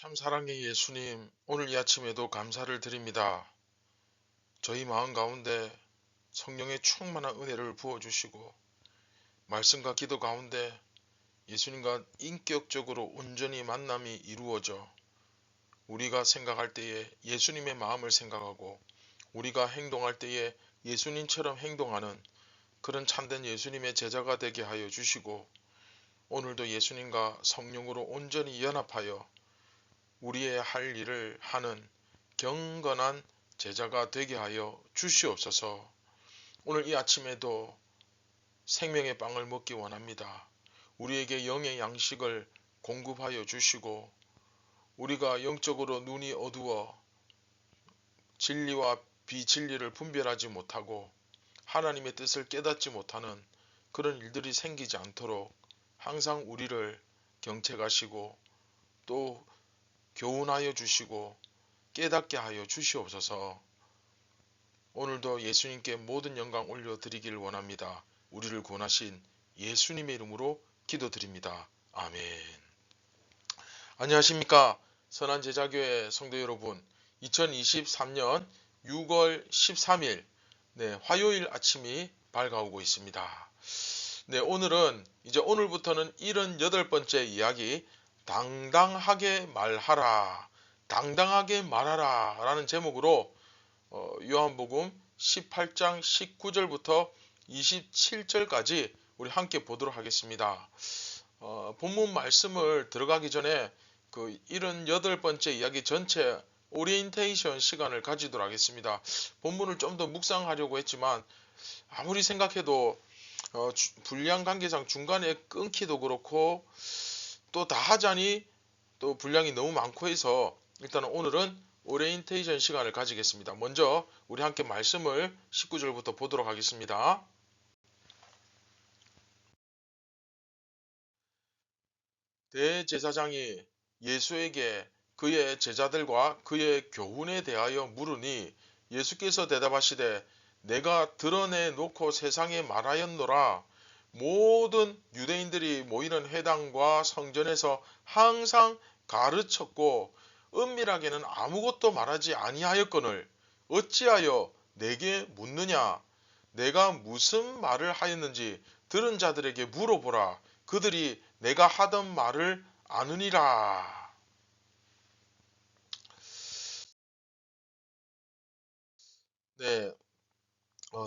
참 사랑의 예수님, 오늘 이 아침에도 감사를 드립니다. 저희 마음 가운데 성령의 충만한 은혜를 부어주시고 말씀과 기도 가운데 예수님과 인격적으로 온전히 만남이 이루어져 우리가 생각할 때에 예수님의 마음을 생각하고 우리가 행동할 때에 예수님처럼 행동하는 그런 참된 예수님의 제자가 되게 하여 주시고 오늘도 예수님과 성령으로 온전히 연합하여 우리의 할 일을 하는 경건한 제자가 되게 하여 주시옵소서. 오늘 이 아침에도 생명의 빵을 먹기 원합니다. 우리에게 영의 양식을 공급하여 주시고 우리가 영적으로 눈이 어두워 진리와 비진리를 분별하지 못하고 하나님의 뜻을 깨닫지 못하는 그런 일들이 생기지 않도록 항상 우리를 경책하시고 또 교훈하여 주시고 깨닫게 하여 주시옵소서. 오늘도 예수님께 모든 영광 올려드리길 원합니다. 우리를 구원하신 예수님의 이름으로 기도드립니다. 아멘. 안녕하십니까 선한제자교회 성도 여러분, 2023년 6월 13일 화요일 아침이 밝아오고 있습니다. 오늘은 이제 오늘부터는 78번째 이야기 당당하게 말하라, 당당하게 말하라 라는 제목으로 요한복음 18장 19절부터 27절까지 우리 함께 보도록 하겠습니다. 본문 말씀을 들어가기 전에 그 78번째 이야기 전체 오리엔테이션 시간을 가지도록 하겠습니다. 본문을 좀 더 묵상하려고 했지만 아무리 생각해도 분량 관계상 중간에 끊기도 그렇고 또 다 하자니 또 분량이 너무 많고 해서 일단 오늘은 오리엔테이션 시간을 가지겠습니다. 먼저 우리 함께 말씀을 19절부터 보도록 하겠습니다. 대제사장이 예수에게 그의 제자들과 그의 교훈에 대하여 물으니 예수께서 대답하시되 내가 드러내 놓고 세상에 말하였노라. 모든 유대인들이 모이는 회당과 성전에서 항상 가르쳤고 은밀하게는 아무것도 말하지 아니하였거늘 어찌하여 내게 묻느냐. 내가 무슨 말을 하였는지 들은 자들에게 물어보라. 그들이 내가 하던 말을 아느니라. 네,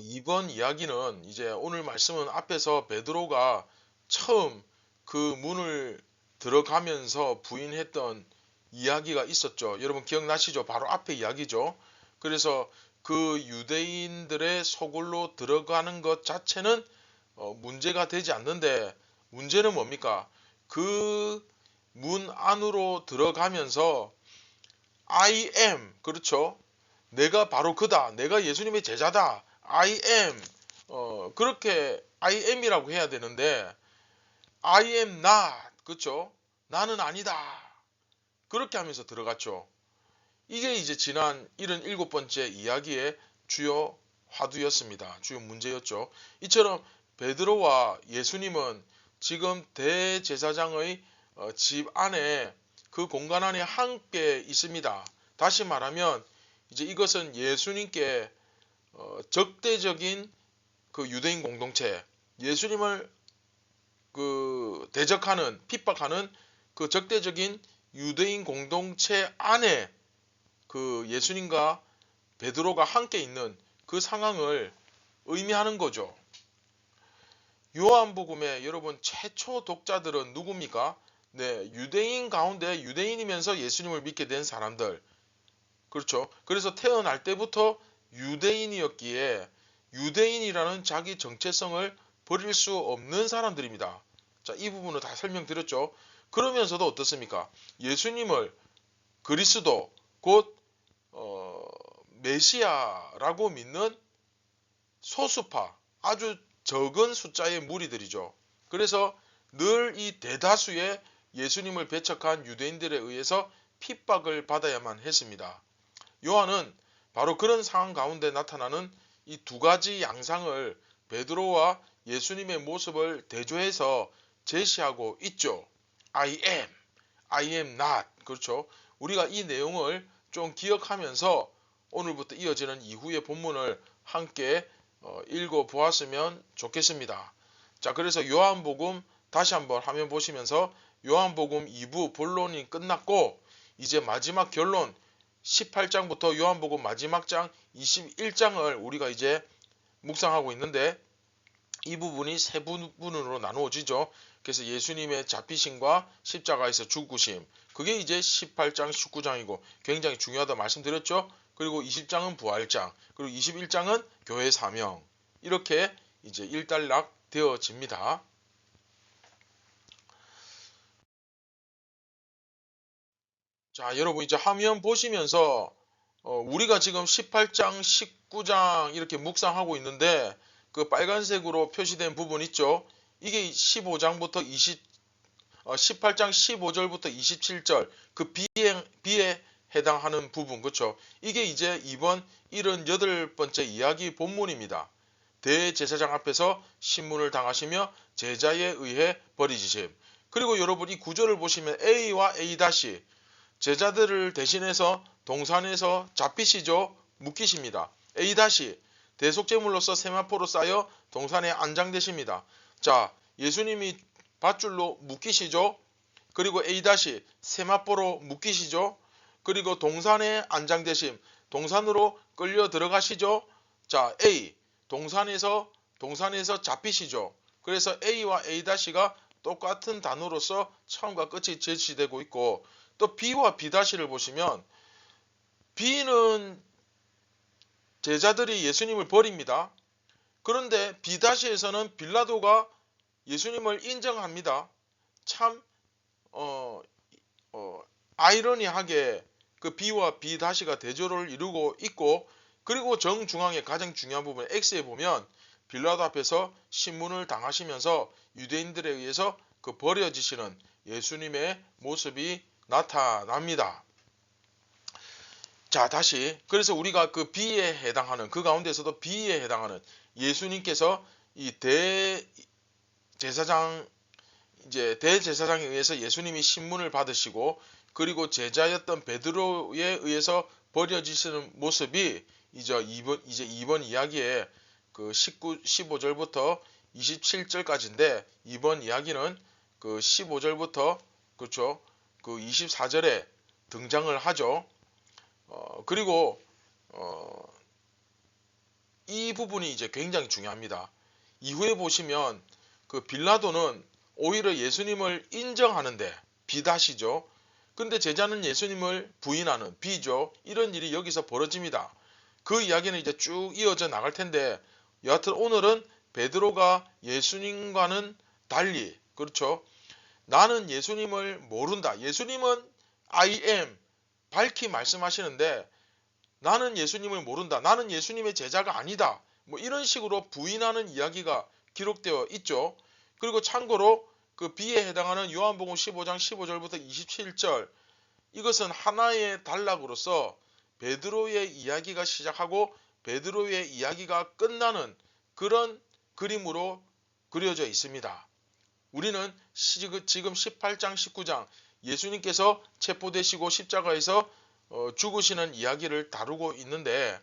이번 이야기는 이제 오늘 말씀은 앞에서 베드로가 처음 그 문을 들어가면서 부인했던 이야기가 있었죠. 여러분 기억나시죠? 바로 앞에 이야기죠. 그래서 그 유대인들의 소굴로 들어가는 것 자체는 문제가 되지 않는데 문제는 뭡니까? 그 문 안으로 들어가면서 I am, 그렇죠? 내가 바로 그다. 내가 예수님의 제자다. I am. 그렇게 I am이라고 해야 되는데 I am not. 그렇죠? 나는 아니다. 그렇게 하면서 들어갔죠. 이게 이제 지난 77번째 이야기의 주요 화두였습니다. 주요 문제였죠. 이처럼 베드로와 예수님은 지금 대제사장의 집 안에 그 공간 안에 함께 있습니다. 다시 말하면 이제 이것은 예수님께 적대적인 그 유대인 공동체, 예수님을 그 대적하는 핍박하는 그 적대적인 유대인 공동체 안에 그 예수님과 베드로가 함께 있는 그 상황을 의미하는 거죠. 요한복음의 여러분 최초 독자들은 누굽니까? 네, 유대인 가운데 유대인이면서 예수님을 믿게 된 사람들. 그렇죠. 그래서 태어날 때부터 유대인이었기에 유대인이라는 자기 정체성을 버릴 수 없는 사람들입니다. 자, 이 부분을 다 설명드렸죠. 그러면서도 어떻습니까? 예수님을 그리스도 곧 메시아라고 믿는 소수파, 아주 적은 숫자의 무리들이죠. 그래서 늘 이 대다수의 예수님을 배척한 유대인들에 의해서 핍박을 받아야만 했습니다. 요한은 바로 그런 상황 가운데 나타나는 이 두 가지 양상을 베드로와 예수님의 모습을 대조해서 제시하고 있죠. I am, I am not. 그렇죠. 우리가 이 내용을 좀 기억하면서 오늘부터 이어지는 이후의 본문을 함께 읽어 보았으면 좋겠습니다. 자, 그래서 요한복음 다시 한번 화면 보시면서 요한복음 2부 본론이 끝났고 이제 마지막 결론 18장부터 요한복음 마지막 장 21장을 우리가 이제 묵상하고 있는데 이 부분이 세 부분으로 나누어지죠. 그래서 예수님의 잡히심과 십자가에서 죽으심, 그게 이제 18장 19장이고 굉장히 중요하다 말씀드렸죠. 그리고 20장은 부활장, 그리고 21장은 교회 사명, 이렇게 이제 일단락 되어집니다. 자, 여러분 이제 화면 보시면서 우리가 지금 18장, 19장 이렇게 묵상하고 있는데 그 빨간색으로 표시된 부분 있죠? 이게 15장부터 18장 15절부터 27절 그 비에 해당하는 부분, 그렇죠? 이게 이제 이번 78번째 이야기 본문입니다. 대제사장 앞에서 신문을 당하시며 제자에 의해 버리지심. 그리고 여러분 이 구절을 보시면 A와 A 다시 제자들을 대신해서 동산에서 잡히시죠. 묶이십니다. A 다시 대속제물로서 세마포로 쌓여 동산에 안장되십니다. 자, 예수님이 밧줄로 묶이시죠. 그리고 A 다시 세마포로 묶이시죠. 그리고 동산에 안장되심, 동산으로 끌려 들어가시죠. 자, A 동산에서 잡히시죠. 그래서 A와 A 다시가 똑같은 단어로서 처음과 끝이 제시되고 있고, 또 B와 B 다시를 보시면 B는 제자들이 예수님을 버립니다. 그런데 B 다시에서는 빌라도가 예수님을 인정합니다. 참 아이러니하게 그 B와 B 다시가 대조를 이루고 있고, 그리고 정중앙에 가장 중요한 부분 X에 보면 빌라도 앞에서 신문을 당하시면서 유대인들에 의해서 그 버려지시는 예수님의 모습이 나타납니다. 자, 다시 그래서 우리가 그 B에 해당하는, 그 가운데서도 B에 해당하는 예수님께서 이 대제사장에 의해서 예수님이 신문을 받으시고 그리고 제자였던 베드로에 의해서 버려지시는 모습이 이제 이번 이야기의 그 15절부터 27절까지인데, 이번 이야기는 그 15절부터 그렇죠, 그 24절에 등장을 하죠. 그리고 이 부분이 이제 굉장히 중요합니다. 이후에 보시면 그 빌라도는 오히려 예수님을 인정하는데 비다시죠. 근데 제자는 예수님을 부인하는 비죠. 이런 일이 여기서 벌어집니다. 그 이야기는 이제 쭉 이어져 나갈 텐데, 여하튼 오늘은 베드로가 예수님과는 달리, 그렇죠, 나는 예수님을 모른다. 예수님은 I am 밝히 말씀하시는데 나는 예수님을 모른다. 나는 예수님의 제자가 아니다. 뭐 이런 식으로 부인하는 이야기가 기록되어 있죠. 그리고 참고로 그 B에 해당하는 요한복음 15장 15절부터 27절, 이것은 하나의 단락으로서 베드로의 이야기가 시작하고 베드로의 이야기가 끝나는 그런 그림으로 그려져 있습니다. 우리는 지금 18장 19장 예수님께서 체포되시고 십자가에서 죽으시는 이야기를 다루고 있는데,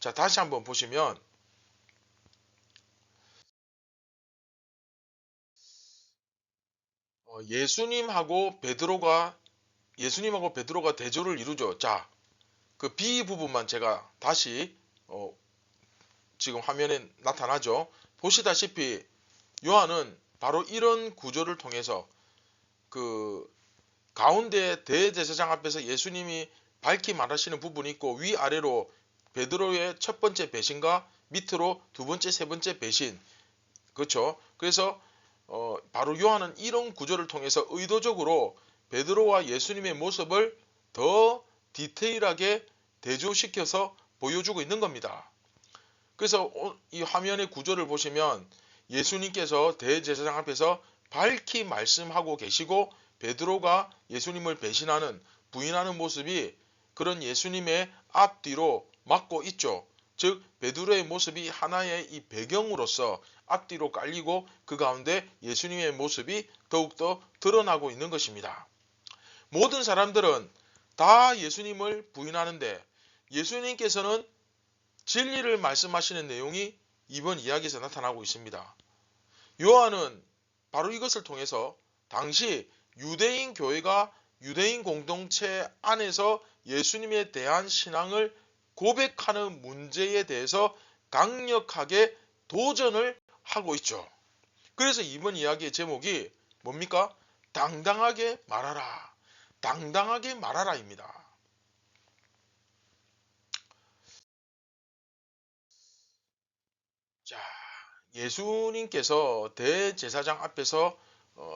자, 다시 한번 보시면 예수님하고 베드로가 대조를 이루죠. 자, 그 B 부분만 제가 다시 지금 화면에 나타나죠. 보시다시피 요한은 바로 이런 구조를 통해서 그 가운데 대제사장 앞에서 예수님이 밝히 말하시는 부분이 있고 위아래로 베드로의 첫 번째 배신과 밑으로 두 번째, 세 번째 배신, 그렇죠. 그래서 바로 요한은 이런 구조를 통해서 의도적으로 베드로와 예수님의 모습을 더 디테일하게 대조시켜서 보여주고 있는 겁니다. 그래서 이 화면의 구조를 보시면 예수님께서 대제사장 앞에서 밝히 말씀하고 계시고 베드로가 예수님을 배신하는, 부인하는 모습이 그런 예수님의 앞뒤로 맞고 있죠. 즉 베드로의 모습이 하나의 이 배경으로서 앞뒤로 깔리고 그 가운데 예수님의 모습이 더욱더 드러나고 있는 것입니다. 모든 사람들은 다 예수님을 부인하는데 예수님께서는 진리를 말씀하시는 내용이 이번 이야기에서 나타나고 있습니다. 요한은 바로 이것을 통해서 당시 유대인 교회가 유대인 공동체 안에서 예수님에 대한 신앙을 고백하는 문제에 대해서 강력하게 도전을 하고 있죠. 그래서 이번 이야기의 제목이 뭡니까? 당당하게 말하라. 당당하게 말하라입니다. 자, 예수님께서 대제사장 앞에서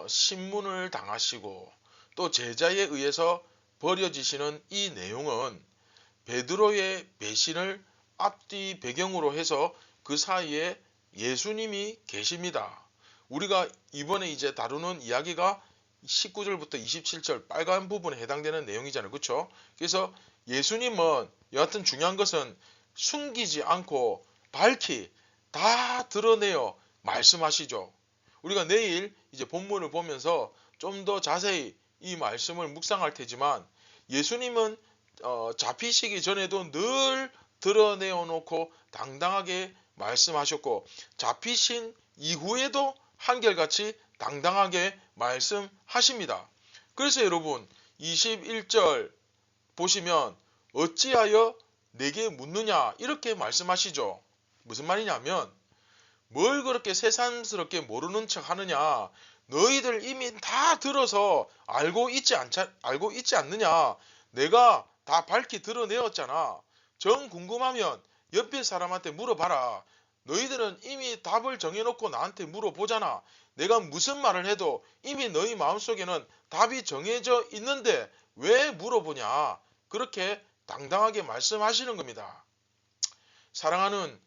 신문을 당하시고 또 제자에 의해서 버려지시는 이 내용은 베드로의 배신을 앞뒤 배경으로 해서 그 사이에 예수님이 계십니다. 우리가 이번에 이제 다루는 이야기가 19절부터 27절 빨간 부분에 해당되는 내용이잖아요. 그렇죠? 그래서 예수님은 여하튼 중요한 것은 숨기지 않고 밝히 다 드러내어 말씀하시죠. 우리가 내일 이제 본문을 보면서 좀 더 자세히 이 말씀을 묵상할 테지만 예수님은 잡히시기 전에도 늘 드러내어 놓고 당당하게 말씀하셨고 잡히신 이후에도 한결같이 당당하게 말씀하십니다. 그래서 여러분 21절 보시면 어찌하여 내게 묻느냐 이렇게 말씀하시죠. 무슨 말이냐면 뭘 그렇게 새삼스럽게 모르는 척 하느냐. 너희들 이미 다 들어서 알고 있지 않느냐. 내가 다 밝히 드러내었잖아. 정 궁금하면 옆에 사람한테 물어봐라. 너희들은 이미 답을 정해놓고 나한테 물어보잖아. 내가 무슨 말을 해도 이미 너희 마음속에는 답이 정해져 있는데 왜 물어보냐. 그렇게 당당하게 말씀하시는 겁니다. 사랑하는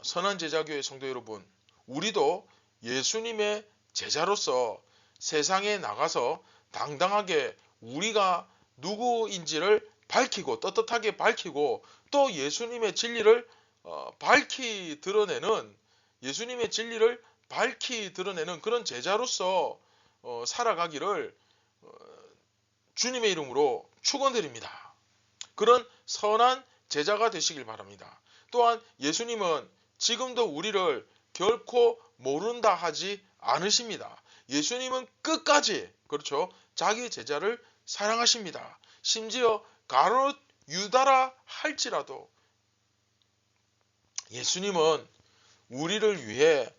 선한 제자교회 성도 여러분, 우리도 예수님의 제자로서 세상에 나가서 당당하게 우리가 누구인지를 밝히고 떳떳하게 밝히고 또 예수님의 진리를 예수님의 진리를 밝히 드러내는 그런 제자로서 살아가기를 주님의 이름으로 축원드립니다. 그런 선한 제자가 되시길 바랍니다. 또한 예수님은 지금도 우리를 결코 모른다 하지 않으십니다. 예수님은 끝까지 그렇죠. 자기 제자를 사랑하십니다. 심지어 가롯 유다라 할지라도 예수님은 우리를 위해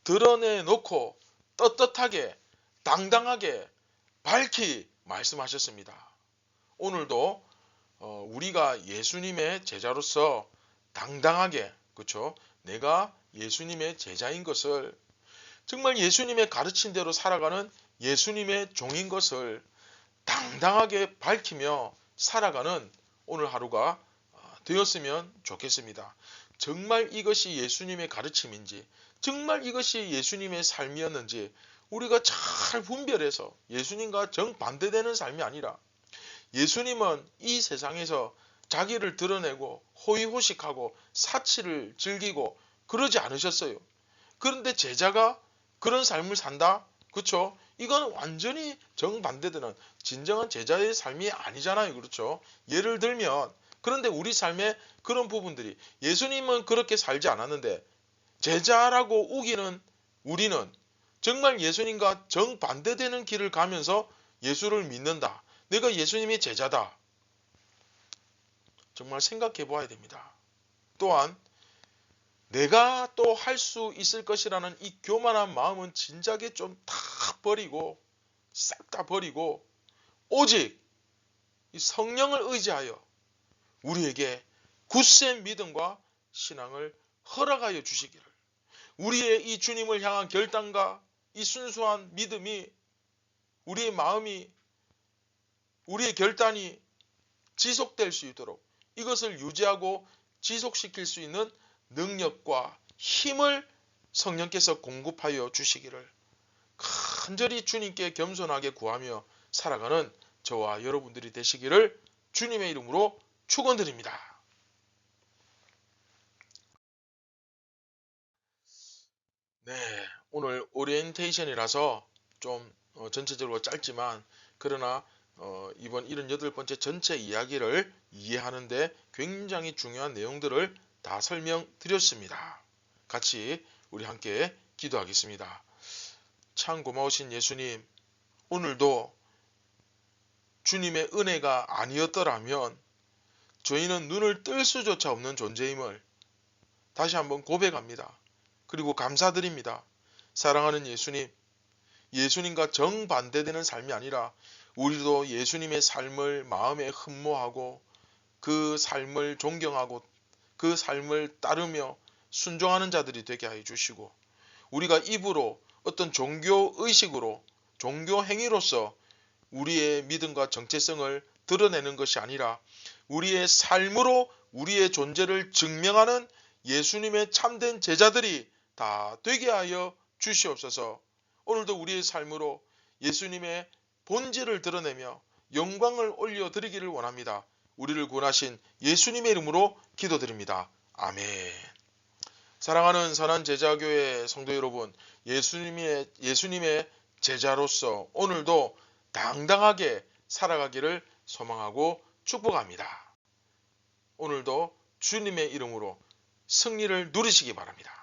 드러내놓고 떳떳하게 당당하게 밝히 말씀하셨습니다. 오늘도 우리가 예수님의 제자로서 당당하게 그렇죠? 내가 예수님의 제자인 것을 정말 예수님의 가르친 대로 살아가는 예수님의 종인 것을 당당하게 밝히며 살아가는 오늘 하루가 되었으면 좋겠습니다. 정말 이것이 예수님의 가르침인지 정말 이것이 예수님의 삶이었는지 우리가 잘 분별해서 예수님과 정반대되는 삶이 아니라 예수님은 이 세상에서 자기를 드러내고 호의호식하고 사치를 즐기고 그러지 않으셨어요. 그런데 제자가 그런 삶을 산다? 그렇죠? 이건 완전히 정반대되는 진정한 제자의 삶이 아니잖아요. 그렇죠? 예를 들면 그런데 우리 삶에 그런 부분들이 예수님은 그렇게 살지 않았는데 제자라고 우기는 우리는 정말 예수님과 정반대되는 길을 가면서 예수를 믿는다. 내가 예수님의 제자다. 정말 생각해 보아야 됩니다. 또한 내가 또 할 수 있을 것이라는 이 교만한 마음은 진작에 좀 다 버리고 싹 다 버리고 오직 이 성령을 의지하여 우리에게 굳센 믿음과 신앙을 허락하여 주시기를 우리의 이 주님을 향한 결단과 이 순수한 믿음이 우리의 마음이 우리의 결단이 지속될 수 있도록 이것을 유지하고 지속시킬 수 있는 능력과 힘을 성령께서 공급하여 주시기를 간절히 주님께 겸손하게 구하며 살아가는 저와 여러분들이 되시기를 주님의 이름으로 축원드립니다. 네, 오늘 오리엔테이션이라서 좀 전체적으로 짧지만 그러나 이번 78번째 전체 이야기를 이해하는데 굉장히 중요한 내용들을 다 설명드렸습니다. 같이 우리 함께 기도하겠습니다. 참 고마우신 예수님, 오늘도 주님의 은혜가 아니었더라면 저희는 눈을 뜰 수조차 없는 존재임을 다시 한번 고백합니다. 그리고 감사드립니다. 사랑하는 예수님, 예수님과 정반대되는 삶이 아니라 우리도 예수님의 삶을 마음에 흠모하고 그 삶을 존경하고 그 삶을 따르며 순종하는 자들이 되게 하여 주시고, 우리가 입으로 어떤 종교 의식으로 종교 행위로서 우리의 믿음과 정체성을 드러내는 것이 아니라 우리의 삶으로 우리의 존재를 증명하는 예수님의 참된 제자들이 다 되게 하여 주시옵소서. 오늘도 우리의 삶으로 예수님의 본질을 드러내며 영광을 올려드리기를 원합니다. 우리를 구원하신 예수님의 이름으로 기도드립니다. 아멘. 사랑하는 선한 제자교회 성도 여러분, 예수님의 제자로서 오늘도 당당하게 살아가기를 소망하고 축복합니다. 오늘도 주님의 이름으로 승리를 누리시기 바랍니다.